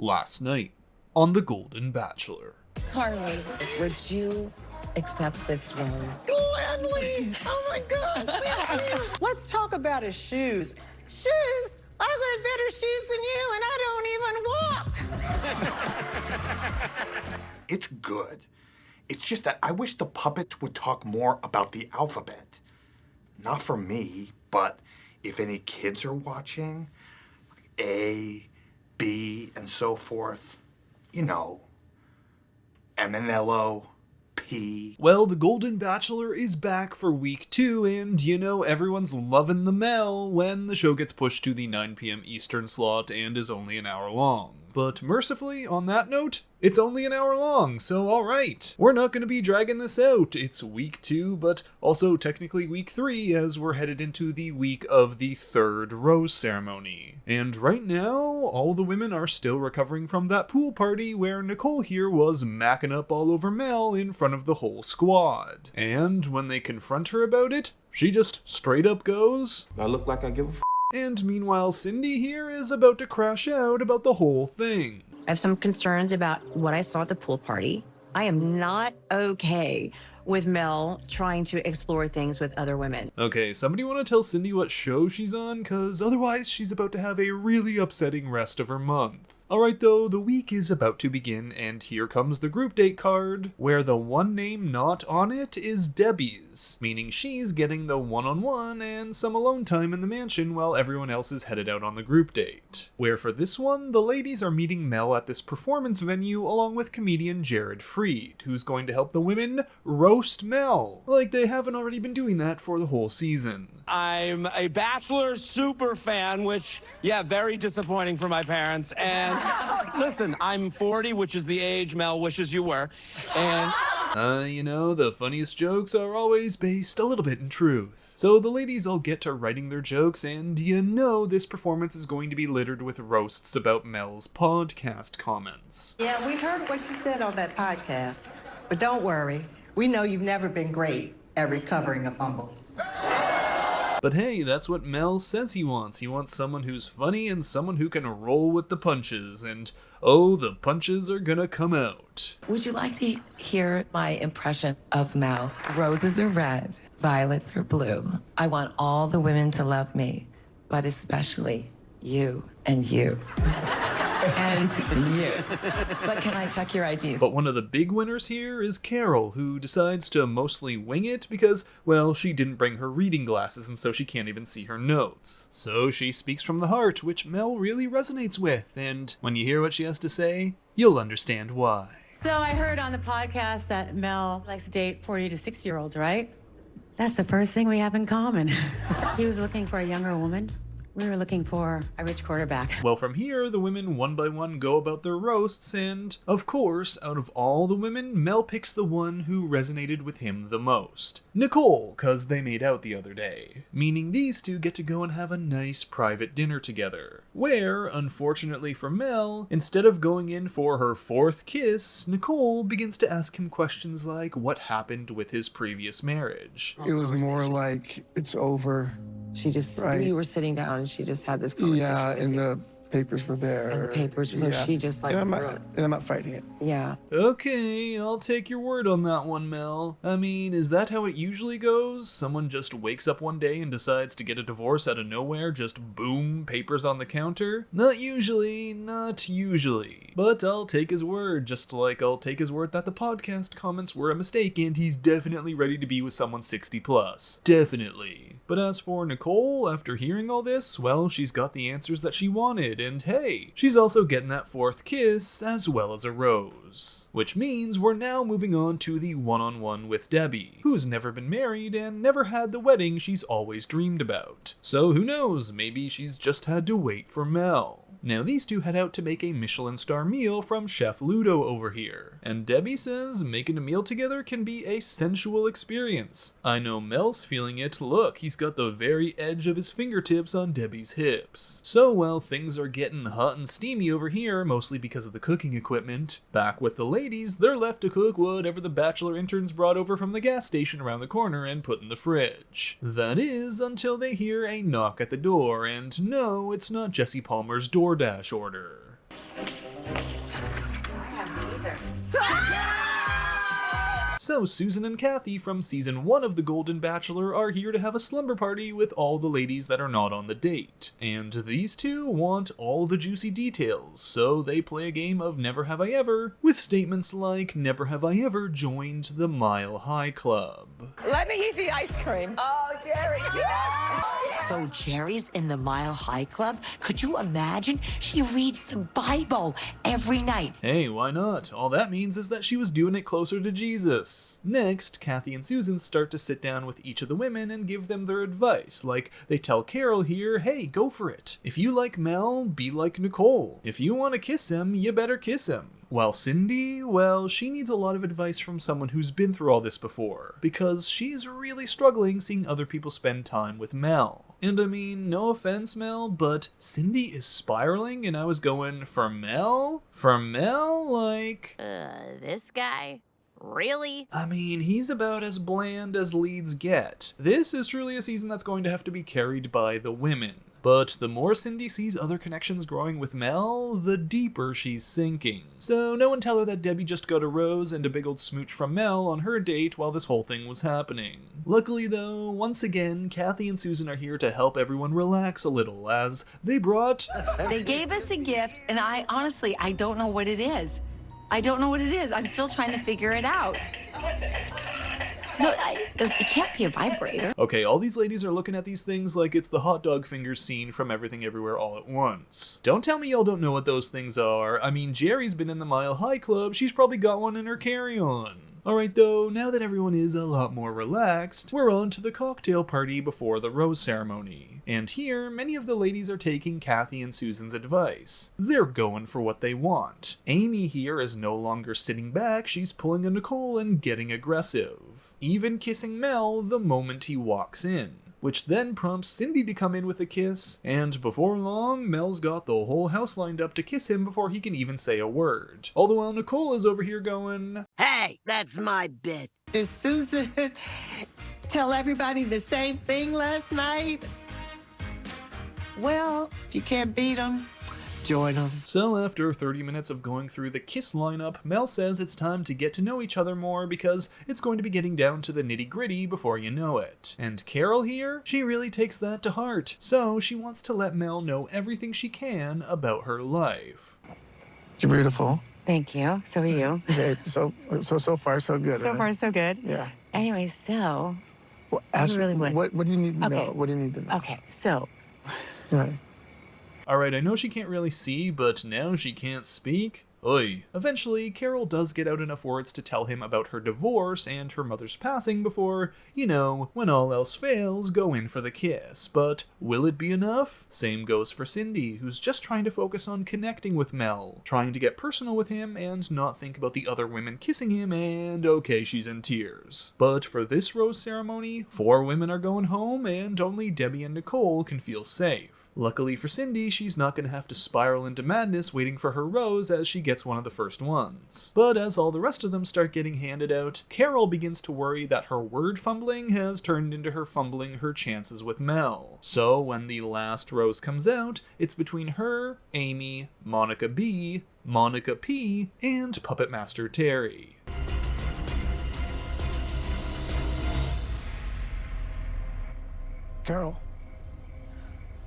Last night on The Golden Bachelor. Carly, would you accept this rose? Gladly! Oh my God, thank you! Let's talk about his shoes. Shoes? I wear better shoes than you, and I don't even walk! It's good. It's just that I wish the puppets would talk more about the alphabet. Not for me, but if any kids are watching, A, B, and so forth, you know, M and L-O, P. Well, The Golden Bachelor is back for week 2, and everyone's loving the Mel when the show gets pushed to the 9 p.m. Eastern slot and is only an hour long. But mercifully, on that note, it's only an hour long, so alright. We're not going to be dragging this out. It's week 2, but also technically week 3, as we're headed into the week of the 3rd rose ceremony. And right now, all the women are still recovering from that pool party where Nicole here was macking up all over Mel in front of the whole squad. And when they confront her about it, she just straight up goes, I look like I give a f***. and meanwhile Cindy here is about to crash out about the whole thing. I have some concerns about what I saw at the pool party. I am not okay with Mel trying to explore things with other women. Okay, somebody want to tell Cindy what show she's on? Cause otherwise she's about to have a really upsetting rest of her month. Alright though, the week is about to begin, and here comes the group date card, where the one name not on it is Debbie's, meaning she's getting the one-on-one and some alone time in the mansion while everyone else is headed out on the group date. Where for this one, the ladies are meeting Mel at this performance venue along with comedian Jared Freed, who's going to help the women roast Mel, like they haven't already been doing that for the whole season. I'm a Bachelor super fan, which, yeah, very disappointing for my parents. And listen, I'm 40, which is the age Mel wishes you were. And the funniest jokes are always based a little bit in truth. So the ladies all get to writing their jokes, and this performance is going to be littered with roasts about Mel's podcast comments. Yeah, we heard what you said on that podcast. But don't worry, we know you've never been great at recovering a fumble. But hey, that's what Mel says he wants. He wants someone who's funny and someone who can roll with the punches, and oh, the punches are gonna come out. Would you like to hear my impression of Mel? Roses are red, violets are blue. I want all the women to love me, but especially you and you. And you. But can I check your IDs? But one of the big winners here is Carol, who decides to mostly wing it because, well, she didn't bring her reading glasses and so she can't even see her notes. So she speaks from the heart, which Mel really resonates with, and when you hear what she has to say, you'll understand why. So I heard on the podcast that Mel likes to date 40 to 60-year-olds, right? That's the first thing we have in common. He was looking for a younger woman. We were looking for a rich quarterback. Well, from here, the women one by one go about their roasts, and of course, out of all the women, Mel picks the one who resonated with him the most. Nicole, cause they made out the other day. Meaning these two get to go and have a nice private dinner together. Where, unfortunately for Mel, instead of going in for her 4th kiss, Nicole begins to ask him questions like what happened with his previous marriage. It was more like, it's over. She just, Right. you were sitting down and she just had this conversation. Yeah, with and you. the papers were there. And the papers were there. Yeah. She just like, And really- I'm not fighting it. yeah. Okay, I'll take your word on that one, Mel. I mean, is that how it usually goes? Someone just wakes up one day and decides to get a divorce out of nowhere, just boom, papers on the counter? Not usually, not usually. But I'll take his word, just like I'll take his word that the podcast comments were a mistake and he's definitely ready to be with someone 60 plus. Definitely. But as for Nicole, after hearing all this, well, she's got the answers that she wanted, and hey, she's also getting that 4th kiss as well as a rose. Which means we're now moving on to the one-on-one with Debbie, who's never been married and never had the wedding she's always dreamed about. So who knows, maybe she's just had to wait for Mel. Now these two head out to make a Michelin star meal from Chef Ludo over here, and Debbie says making a meal together can be a sensual experience. I know Mel's feeling it. Look, he's got the very edge of his fingertips on Debbie's hips. So while things are getting hot and steamy over here, mostly because of the cooking equipment, back with the ladies, they're left to cook whatever the Bachelor interns brought over from the gas station around the corner and put in the fridge. That is, until they hear a knock at the door, and no, it's not Jesse Palmer's DoorDash order. So Susan and Kathy from season 1 of The Golden Bachelor are here to have a slumber party with all the ladies that are not on the date. And these two want all the juicy details, so they play a game of Never Have I Ever, with statements like, never have I ever joined the Mile High Club. Let me eat the ice cream. Oh, Jerry. So Jerry's in the Mile High Club? Could you imagine? She reads the Bible every night. Hey, why not? All that means is that she was doing it closer to Jesus. Next, Kathy and Susan start to sit down with each of the women and give them their advice. Like, they tell Carol here, hey, go for it. If you like Mel, be like Nicole. If you want to kiss him, you better kiss him. While Cindy, well, she needs a lot of advice from someone who's been through all this before, because she's really struggling seeing other people spend time with Mel. And I mean, no offense, Mel, but Cindy is spiraling, and I was going, for Mel? For Mel? Like... This guy? Really? I mean, he's about as bland as leads get. This is truly a season that's going to have to be carried by the women. But the more Cindy sees other connections growing with Mel, the deeper she's sinking. So no one tell her that Debbie just got a rose and a big old smooch from Mel on her date while this whole thing was happening. Luckily though, once again, Kathy and Susan are here to help everyone relax a little, as they brought... They gave us a gift, and I don't know what it is. I don't know what it is. I'm still trying to figure it out. No, it can't be a vibrator. Okay, all these ladies are looking at these things like it's the hot dog fingers scene from Everything Everywhere All at Once. Don't tell me y'all don't know what those things are. I mean, Jerry's been in the Mile High Club. She's probably got one in her carry-on. Alright though, now that everyone is a lot more relaxed, we're on to the cocktail party before the rose ceremony. And here, many of the ladies are taking Kathy and Susan's advice. They're going for what they want. Amy here is no longer sitting back, she's pulling a Nicole and getting aggressive. Even kissing Mel the moment he walks in. Which then prompts Cindy to come in with a kiss, and before long, Mel's got the whole house lined up to kiss him before he can even say a word. All the while Nicole is over here going, Hey, that's my bit. Did Susan tell everybody the same thing last night? Well, if you can't beat them, join them. So after 30 minutes of going through the kiss lineup, Mel says it's time to get to know each other more because it's going to be getting down to the nitty-gritty before you know it. And Carol here, she really takes that to heart, so she wants to let Mel know everything she can about her life. You're beautiful. Thank you. So are you. Okay, so far, so good. So right? far, so good. Yeah. Anyway, so... Well, ask, really would. what do you need to Okay. know? What do you need to know? Okay, so... Yeah. Alright, I know she can't really see, but now she can't speak? Oy. Eventually, Carol does get out enough words to tell him about her divorce and her mother's passing before, you know, when all else fails, go in for the kiss. But will it be enough? Same goes for Cindy, who's just trying to focus on connecting with Mel, trying to get personal with him and not think about the other women kissing him, and okay, she's in tears. But for this rose ceremony, 4 women are going home and only Debbie and Nicole can feel safe. Luckily for Cindy, she's not going to have to spiral into madness waiting for her rose as she gets one of the first ones. But as all the rest of them start getting handed out, Carol begins to worry that her word fumbling has turned into her fumbling her chances with Mel. So when the last rose comes out, it's between her, Amy, Monica B, Monica P, and Puppet Master Terry. Carol.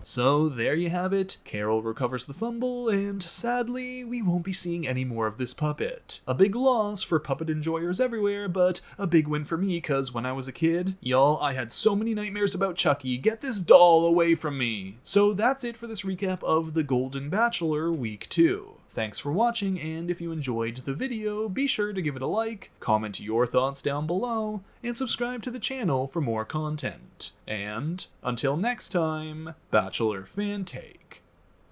So there you have it, Carol recovers the fumble, and sadly, we won't be seeing any more of this puppet. A big loss for puppet enjoyers everywhere, but a big win for me, cause when I was a kid, y'all, I had so many nightmares about Chucky, get this doll away from me! So that's it for this recap of The Golden Bachelor Week 2. Thanks for watching, and if you enjoyed the video, be sure to give it a like, comment your thoughts down below, and subscribe to the channel for more content. And until next time, Bachelor Fan Take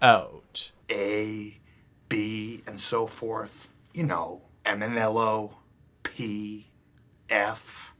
out. A, B, and so forth. You know, M and L O, P, F.